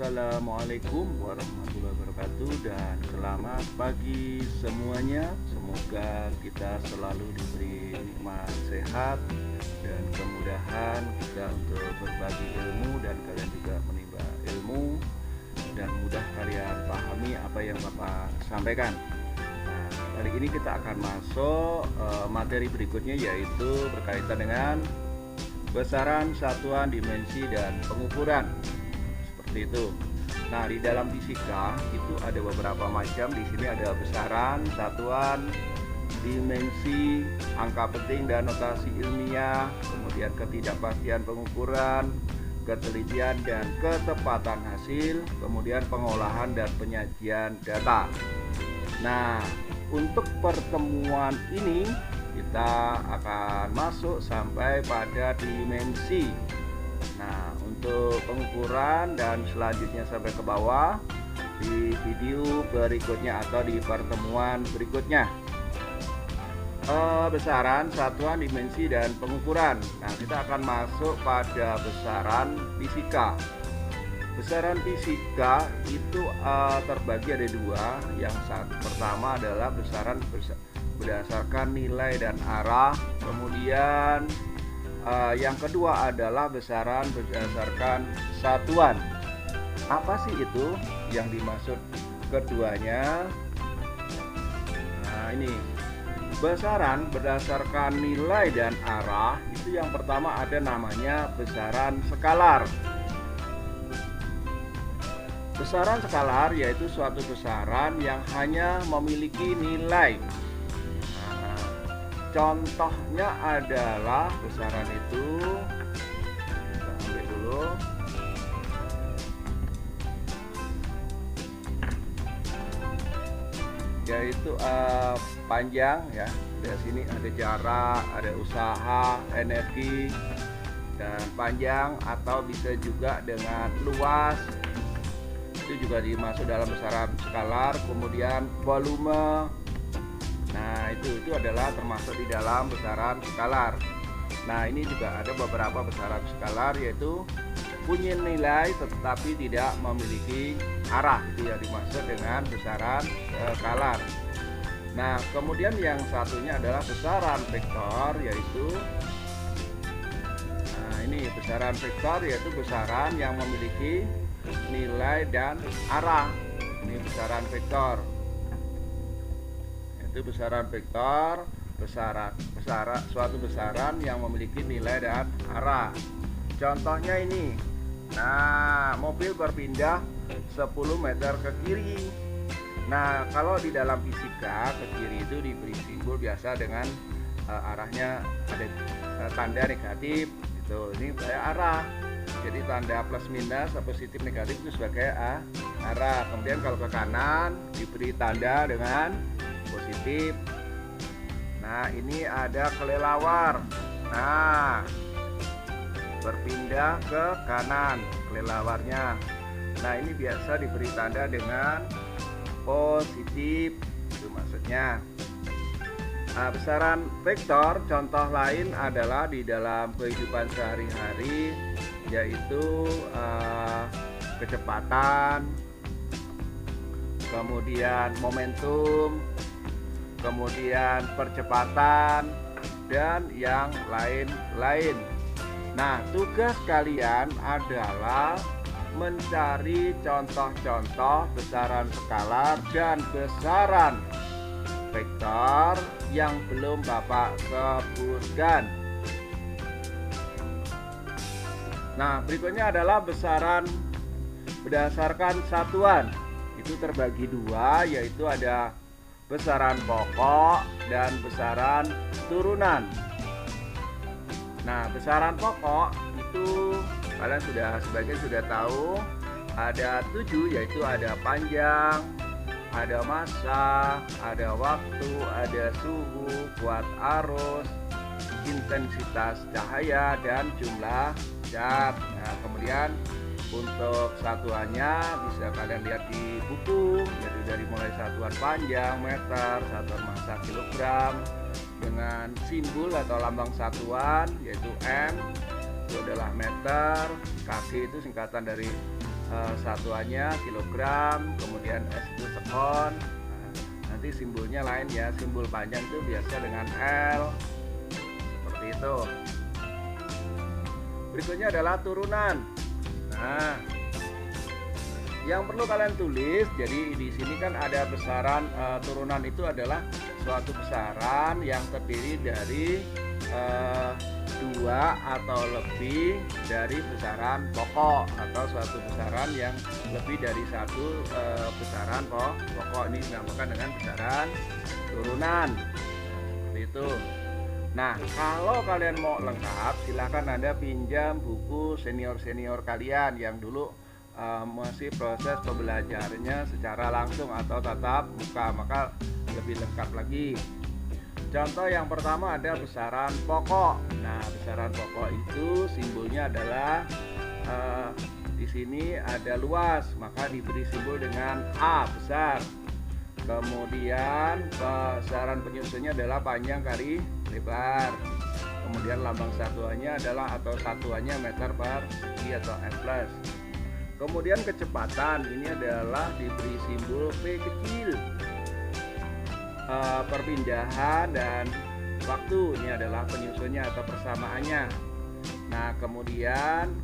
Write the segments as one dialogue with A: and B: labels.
A: Assalamualaikum warahmatullahi wabarakatuh dan selamat pagi semuanya. Semoga kita selalu diberi nikmat sehat dan kemudahan kita untuk berbagi ilmu dan kalian juga menimba ilmu dan mudah kalian pahami apa yang Bapak sampaikan. Nah, hari ini kita akan masuk materi berikutnya, yaitu berkaitan dengan besaran, satuan, dimensi, dan pengukuran. Seperti itu. Nah, di dalam fisika itu ada beberapa macam. Di sini ada besaran, satuan, dimensi, angka penting dan notasi ilmiah, kemudian ketidakpastian pengukuran, ketelitian dan ketepatan hasil, kemudian pengolahan dan penyajian data. Nah, untuk pertemuan ini kita akan masuk sampai pada dimensi. Nah, untuk pengukuran dan selanjutnya sampai ke bawah di video berikutnya atau di pertemuan berikutnya. Besaran, satuan, dimensi, dan pengukuran. Nah, kita akan masuk pada besaran fisika. Besaran fisika itu terbagi ada dua. Yang pertama adalah besaran berdasarkan nilai dan arah. Kemudian yang kedua adalah besaran berdasarkan satuan. Apa sih itu yang dimaksud keduanya? Nah, ini besaran berdasarkan nilai dan arah. Itu yang pertama ada namanya besaran skalar. Besaran skalar yaitu suatu besaran yang hanya memiliki nilai. Contohnya adalah besaran itu, kita ambil dulu. Yaitu panjang ya. Di sini ada jarak, ada usaha, energi, dan panjang atau bisa juga dengan luas. Itu juga dimasuk dalam besaran skalar. Kemudian volume. Nah, itu adalah termasuk di dalam besaran skalar. Nah, ini juga ada beberapa besaran skalar yaitu punya nilai tetapi tidak memiliki arah. Itu yang dimaksud dengan besaran skalar. Nah, kemudian yang satunya adalah besaran vektor, yaitu ini besaran vektor yaitu besaran yang memiliki nilai dan arah. Ini besaran vektor. Itu besaran vektor, suatu besaran yang memiliki nilai dan arah. Contohnya ini. Nah, mobil berpindah 10 meter ke kiri. Nah, kalau di dalam fisika ke kiri itu diberi simbol biasa dengan arahnya ada tanda negatif. Itu ini arah. Jadi tanda plus minus atau positif negatif itu sebagai arah. Kemudian kalau ke kanan diberi tanda dengan positif. Nah, ini ada kelelawar. Nah, berpindah ke kanan kelelawarnya. Nah, ini biasa diberi tanda dengan positif. Itu maksudnya. Nah, besaran vektor contoh lain adalah di dalam kehidupan sehari-hari, yaitu kecepatan, kemudian momentum, kemudian percepatan, dan yang lain-lain. Nah, tugas kalian adalah mencari contoh-contoh besaran skalar dan besaran vektor yang belum Bapak sebutkan. Nah, berikutnya adalah besaran berdasarkan satuan. Itu terbagi dua, yaitu ada besaran pokok dan besaran turunan. Nah, besaran pokok itu kalian sebagian sudah tahu, ada 7, yaitu ada panjang, ada massa, ada waktu, ada suhu, kuat arus, intensitas cahaya, dan jumlah zat. Nah, kemudian untuk satuannya bisa kalian lihat di buku, yaitu dari mulai satuan panjang meter, satuan massa kilogram dengan simbol atau lambang satuan yaitu M, itu adalah meter, kaki itu singkatan dari satuannya kilogram, kemudian S itu sekon. Nanti simbolnya lain ya, simbol panjang itu biasa dengan L, seperti itu. Berikutnya adalah turunan. Nah, yang perlu kalian tulis, jadi di sini kan ada besaran turunan itu adalah suatu besaran yang terdiri dari dua atau lebih dari besaran pokok, atau suatu besaran yang lebih dari satu besaran pokok. Ini dinamakan dengan besaran turunan. Seperti itu. Nah, kalau kalian mau lengkap, silahkan Anda pinjam buku senior-senior kalian yang dulu masih proses pembelajarannya secara langsung atau tatap muka, maka lebih lengkap lagi. Contoh yang pertama ada besaran pokok. Nah, besaran pokok itu simbolnya adalah di sini ada luas, maka diberi simbol dengan A besar. Kemudian besaran penyusunnya adalah panjang kali lebar. Kemudian lambang satuannya adalah atau satuannya meter per segi atau M plus. Kemudian kecepatan ini adalah diberi simbol P kecil. Perpindahan dan waktu ini adalah penyusunnya atau persamaannya. Nah, kemudian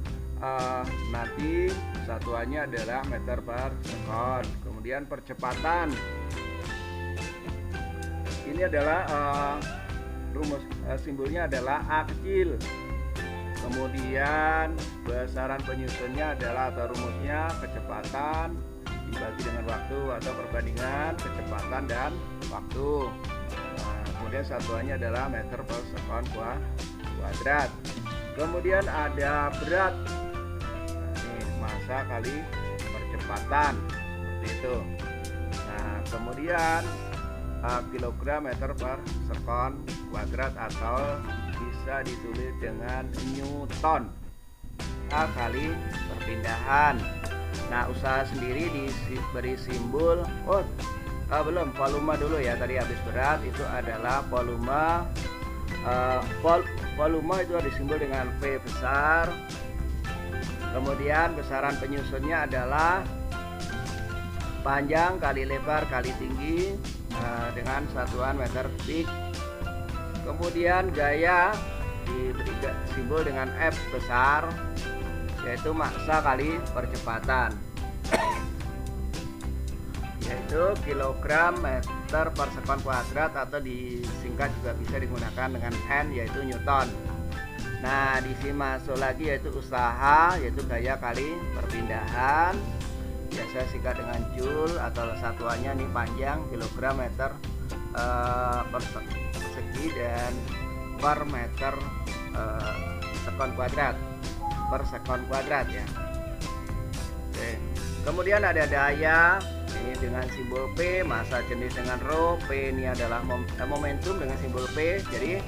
A: nanti satuannya adalah meter per sekon. Kemudian percepatan ini adalah rumus simbolnya adalah A kecil. Kemudian besaran penyusunnya adalah atau rumusnya kecepatan dibagi dengan waktu atau perbandingan kecepatan dan waktu. Nah, kemudian satuannya adalah meter per sekon kuadrat. Kemudian ada berat. Nah, ini massa kali percepatan, seperti itu. Nah, kemudian kilogram meter per sekon kuadrat atau bisa ditulis dengan newton kali perpindahan. Nah, usaha sendiri diberi simbol belum volume dulu ya, tadi habis berat itu adalah volume. Volume itu disimbol dengan V besar. Kemudian besaran penyusunnya adalah panjang kali lebar kali tinggi dengan satuan meter kubik. Kemudian gaya diberi simbol dengan F besar, yaitu massa kali percepatan, yaitu kilogram meter per sekon kuadrat, atau disingkat juga bisa digunakan dengan N, yaitu newton. Nah, di sini masuk lagi yaitu usaha, yaitu gaya kali perpindahan, biasa singkat dengan joule atau satuannya nih panjang kilogram meter persegi dan per meter sekon kuadrat per sekon kuadrat ya. Oke. Kemudian ada daya ini dengan simbol P, massa jenis dengan rho. P ini adalah momentum dengan simbol P. Jadi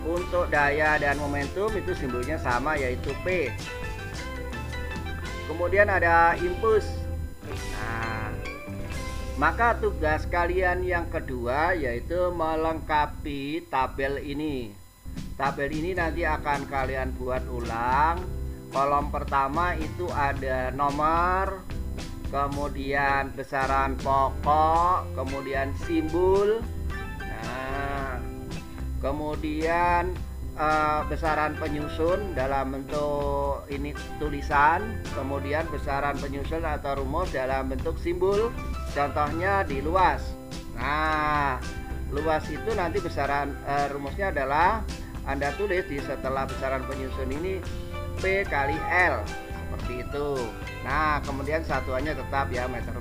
A: untuk daya dan momentum itu simbolnya sama, yaitu P. Kemudian ada impuls. Nah, maka tugas kalian yang kedua yaitu melengkapi tabel ini. Tabel ini nanti akan kalian buat ulang. Kolom pertama itu ada nomor, kemudian besaran pokok, kemudian simbol. Nah, kemudian besaran penyusun dalam bentuk ini tulisan, kemudian besaran penyusun atau rumus dalam bentuk simbol. Contohnya di luas. Nah, luas itu nanti besaran rumusnya adalah Anda tulis di setelah besaran penyusun ini P kali L, seperti itu. Nah, kemudian satuannya tetap ya meter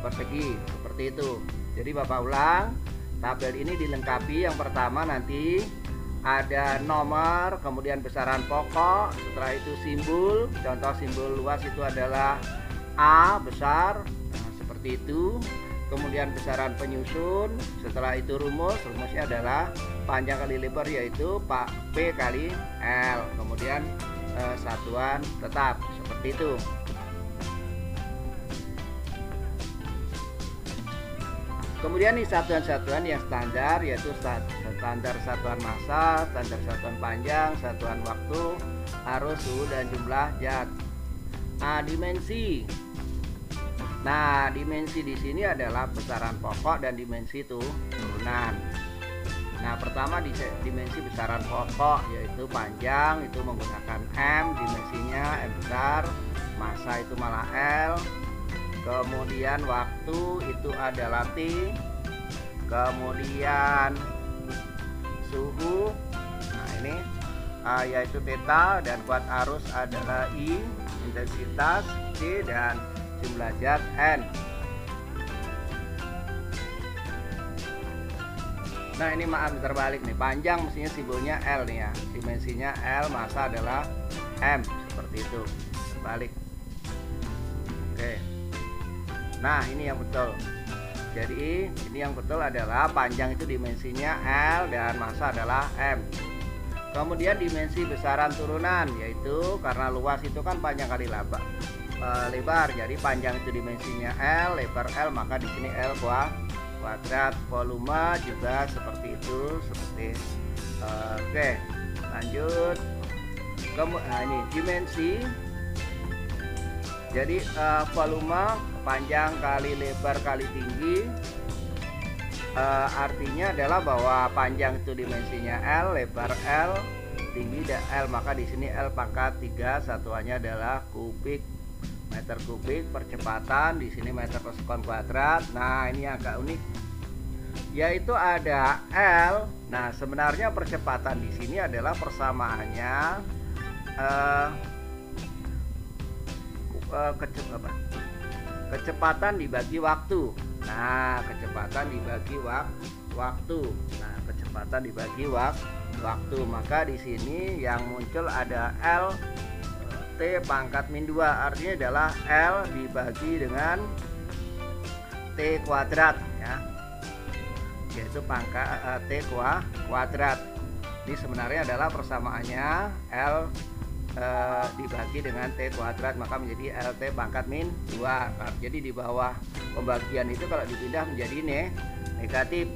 A: persegi, seperti itu. Jadi Bapak ulang, tabel ini dilengkapi. Yang pertama nanti ada nomor, kemudian besaran pokok, setelah itu simbol. Contoh simbol luas itu adalah A besar, nah, seperti itu. Kemudian besaran penyusun, setelah itu rumusnya adalah panjang kali lebar, yaitu P kali L. Kemudian satuan tetap, seperti itu. Kemudian ini satuan-satuan yang standar, yaitu standar satuan massa, standar satuan panjang, satuan waktu, arus, suhu, dan jumlah zat. Dimensi. Nah, dimensi di sini adalah besaran pokok dan dimensi turunan. Nah, pertama dimensi besaran pokok yaitu panjang itu menggunakan M, dimensinya M besar, massa itu malah L. Kemudian waktu itu adalah T. Kemudian suhu, nah ini yaitu theta, dan kuat arus adalah I, intensitas C, dan jumlah zat N. Nah ini maaf terbalik nih, panjang mestinya simbolnya L nih ya, dimensinya L, massa adalah M, seperti itu, terbalik. Oke. Nah ini yang betul. Jadi ini yang betul adalah panjang itu dimensinya L dan massa adalah M. Kemudian dimensi besaran turunan, yaitu karena luas itu kan panjang kali lebar, jadi panjang itu dimensinya L, lebar L, maka di sini L kuadrat. Volume juga seperti itu, oke, lanjut. Nah ini dimensi. Jadi volume panjang kali lebar kali tinggi, artinya adalah bahwa panjang itu dimensinya L, lebar L, tinggi L, maka di sini L pangkat 3, satuannya adalah kubik, meter kubik. Percepatan di sini meter per sekon kuadrat. Nah ini agak unik, yaitu ada L. Nah sebenarnya percepatan di sini adalah persamaannya kecepatan dibagi waktu. Nah kecepatan dibagi waktu. Nah kecepatan dibagi waktu. Maka di sini yang muncul ada L T pangkat min 2, artinya adalah L dibagi dengan T kuadrat ya, yaitu pangkat T kuadrat. Ini sebenarnya adalah persamaannya L dibagi dengan T kuadrat, maka menjadi LT pangkat min 2. Jadi di bawah pembagian itu kalau dipindah menjadi negatif.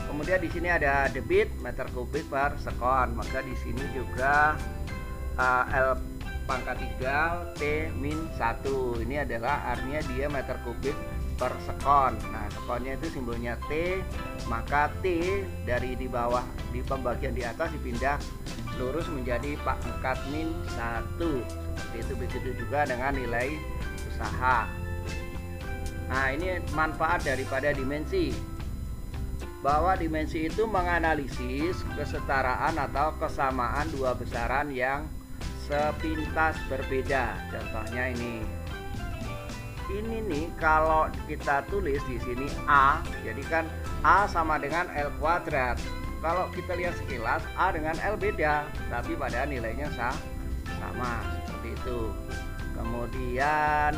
A: Kemudian di sini ada debit meter kubik per sekon, maka di sini juga L pangkat 3 T min 1. Ini adalah artinya dia meter kubik per sekon. Nah sekonnya itu simbolnya T, maka T dari di bawah di pembagian di atas dipindah lurus menjadi pangkat min 1. Seperti itu, begitu juga dengan nilai usaha. Nah ini manfaat daripada dimensi, bahwa dimensi itu menganalisis kesetaraan atau kesamaan dua besaran yang sepintas berbeda. Contohnya ini nih, kalau kita tulis di sini A, jadi kan A sama dengan L kuadrat. Kalau kita lihat sekilas A dengan L beda, tapi pada nilainya sama, seperti itu. Kemudian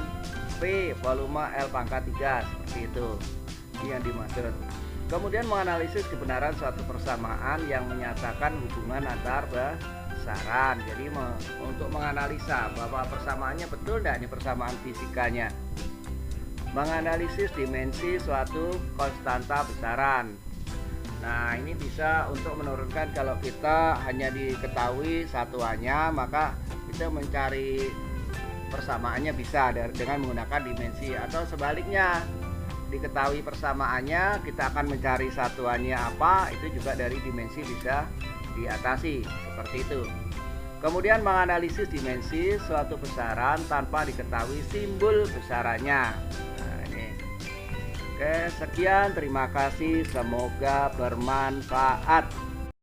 A: P volume L pangkat 3, seperti itu. Ini yang dimaksud. Kemudian menganalisis kebenaran suatu persamaan yang menyatakan hubungan antar besaran. Jadi untuk menganalisa bahwa persamaannya betul tidak ini persamaan fisikanya. Menganalisis dimensi suatu konstanta besaran. Nah ini bisa untuk menurunkan, kalau kita hanya diketahui satuannya, maka kita mencari persamaannya bisa dengan menggunakan dimensi, atau sebaliknya diketahui persamaannya kita akan mencari satuannya apa, itu juga dari dimensi bisa diatasi, seperti itu. Kemudian menganalisis dimensi suatu besaran tanpa diketahui simbol besarannya. Nah ini. Oke, sekian, terima kasih, semoga bermanfaat.